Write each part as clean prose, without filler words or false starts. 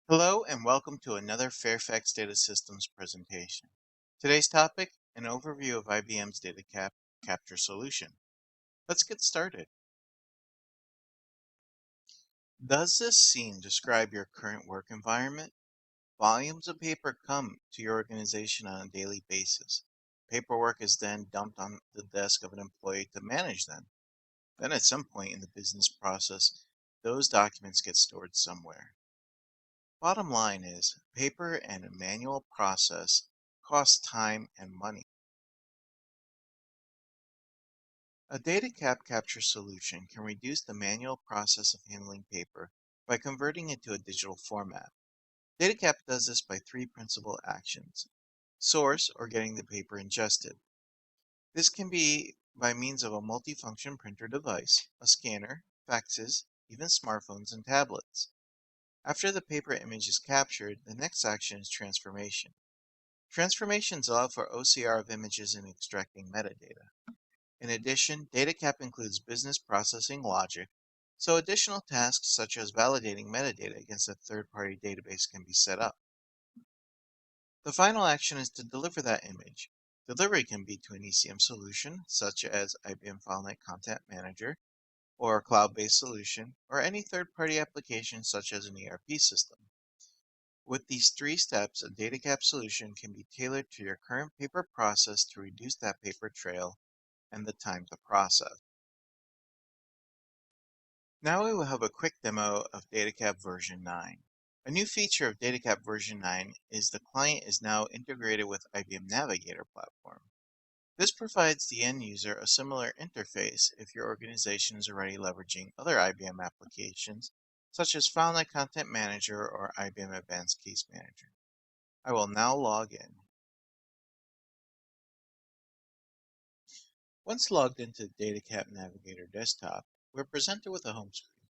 Hello and welcome to another Fairfax Data Systems presentation. Today's topic, an overview of IBM's Datacap capture solution. Let's get started. Does this scene describe your current work environment? Volumes of paper come to your organization on a daily basis. Paperwork is then dumped on the desk of an employee to manage them. Then at some point in the business process, those documents get stored somewhere. Bottom line is, paper and a manual process cost time and money. A Datacap capture solution can reduce the manual process of handling paper by converting it to a digital format. Datacap does this by three principal actions. Source, or getting the paper ingested. This can be by means of a multifunction printer device, a scanner, faxes, even smartphones and tablets. After the paper image is captured, the next action is transformation. Transformations allow for OCR of images and extracting metadata. In addition, Datacap includes business processing logic, so additional tasks such as validating metadata against a third-party database can be set up. The final action is to deliver that image. Delivery can be to an ECM solution, such as IBM FileNet Content Manager, or a cloud-based solution, or any third-party application such as an ERP system. With these three steps, a Datacap solution can be tailored to your current paper process to reduce that paper trail and the time to process. Now we will have a quick demo of Datacap version 9. A new feature of Datacap version 9 is the client is now integrated with IBM Navigator platform. This provides the end user a similar interface if your organization is already leveraging other IBM applications, such as FileNet Content Manager or IBM Advanced Case Manager. I will now log in. Once logged into the Datacap Navigator desktop, we're presented with a home screen.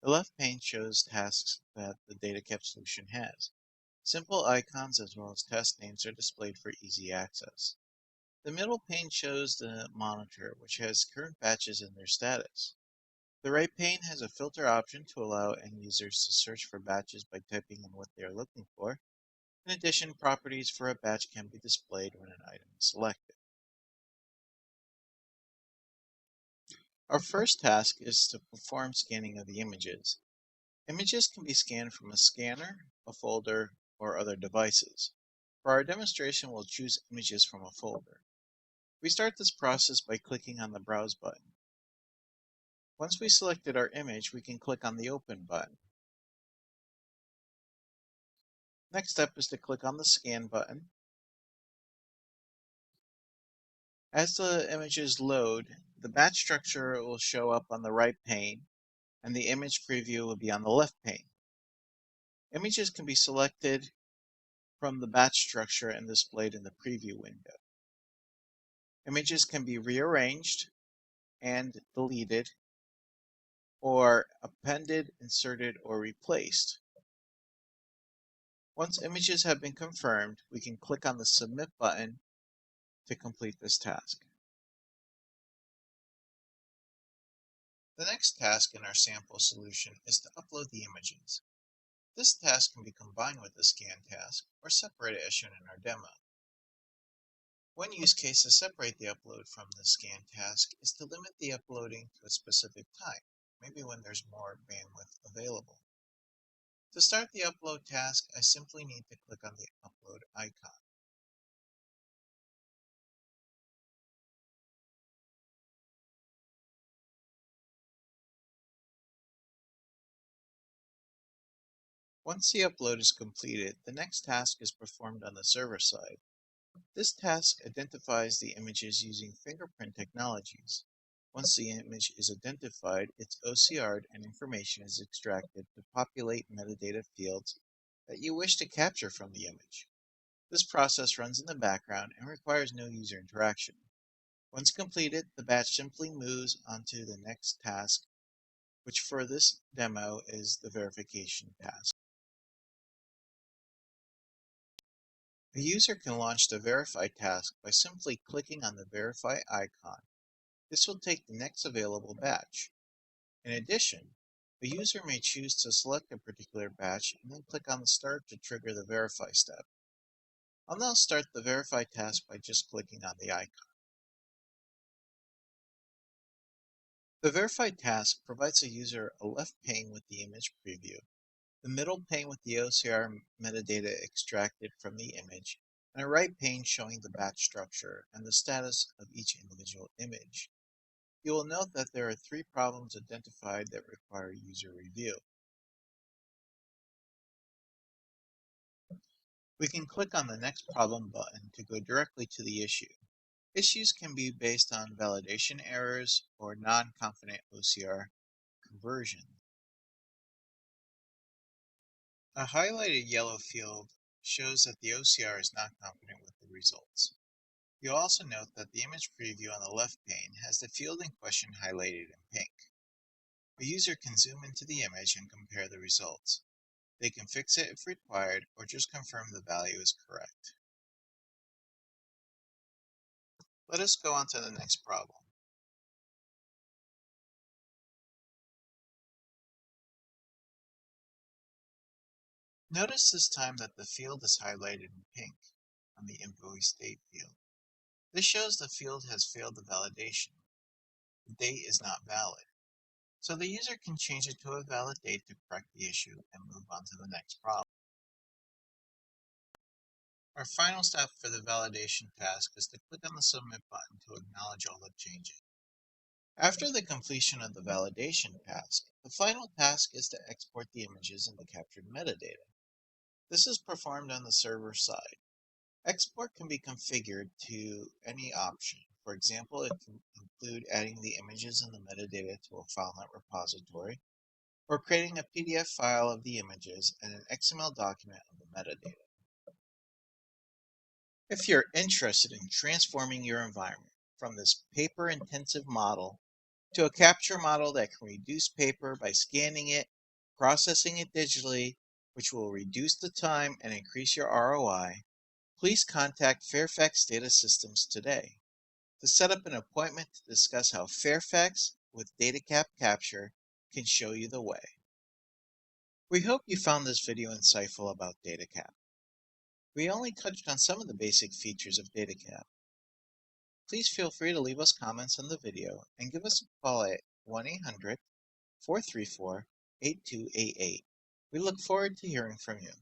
The left pane shows tasks that the Datacap solution has. Simple icons as well as task names are displayed for easy access. The middle pane shows the monitor, which has current batches and their status. The right pane has a filter option to allow end users to search for batches by typing in what they are looking for. In addition, properties for a batch can be displayed when an item is selected. Our first task is to perform scanning of the images. Images can be scanned from a scanner, a folder, or other devices. For our demonstration, we'll choose images from a folder. We start this process by clicking on the Browse button. Once we selected our image, we can click on the Open button. Next step is to click on the Scan button. As the images load, the batch structure will show up on the right pane, and the image preview will be on the left pane. Images can be selected from the batch structure and displayed in the preview window. Images can be rearranged and deleted, or appended, inserted, or replaced. Once images have been confirmed, we can click on the Submit button to complete this task. The next task in our sample solution is to upload the images. This task can be combined with the scan task or separated as shown in our demo. One use case to separate the upload from the scan task is to limit the uploading to a specific time, maybe when there's more bandwidth available. To start the upload task, I simply need to click on the upload icon. Once the upload is completed, the next task is performed on the server side. This task identifies the images using fingerprint technologies. Once the image is identified, it's OCR'd and information is extracted to populate metadata fields that you wish to capture from the image. This process runs in the background and requires no user interaction. Once completed, the batch simply moves onto the next task, which for this demo is the verification task. A user can launch the Verify task by simply clicking on the Verify icon. This will take the next available batch. In addition, A user may choose to select a particular batch and then click on the start to trigger the verify step. I'll now start the verify task by just clicking on the icon. The verify task provides the user a left pane with the image preview, the middle pane with the OCR metadata extracted from the image, and a right pane showing the batch structure and the status of each individual image. You will note that there are 3 problems identified that require user review. We can click on the Next Problem button to go directly to the issue. Issues can be based on validation errors or non-confident OCR conversion. A highlighted yellow field shows that the OCR is not confident with the results. You'll also note that the image preview on the left pane has the field in question highlighted in pink. A user can zoom into the image and compare the results. They can fix it if required or just confirm the value is correct. Let us go on to the next problem. Notice this time that the field is highlighted in pink on the invoice date field. This shows the field has failed the validation. The date is not valid. So the user can change it to a valid date to correct the issue and move on to the next problem. Our final step for the validation task is to click on the Submit button to acknowledge all the changes. After the completion of the validation task, the final task is to export the images and the captured metadata. This is performed on the server side. Export can be configured to any option. For example, it can include adding the images and the metadata to a FileNet repository, or creating a PDF file of the images and an XML document of the metadata. If you're interested in transforming your environment from this paper-intensive model to a capture model that can reduce paper by scanning it, processing it digitally, which will reduce the time and increase your ROI, please contact Fairfax Data Systems today to set up an appointment to discuss how Fairfax with Datacap Capture can show you the way. We hope you found this video insightful about Datacap. We only touched on some of the basic features of Datacap. Please feel free to leave us comments on the video and give us a call at 1-800-434-8288. We look forward to hearing from you.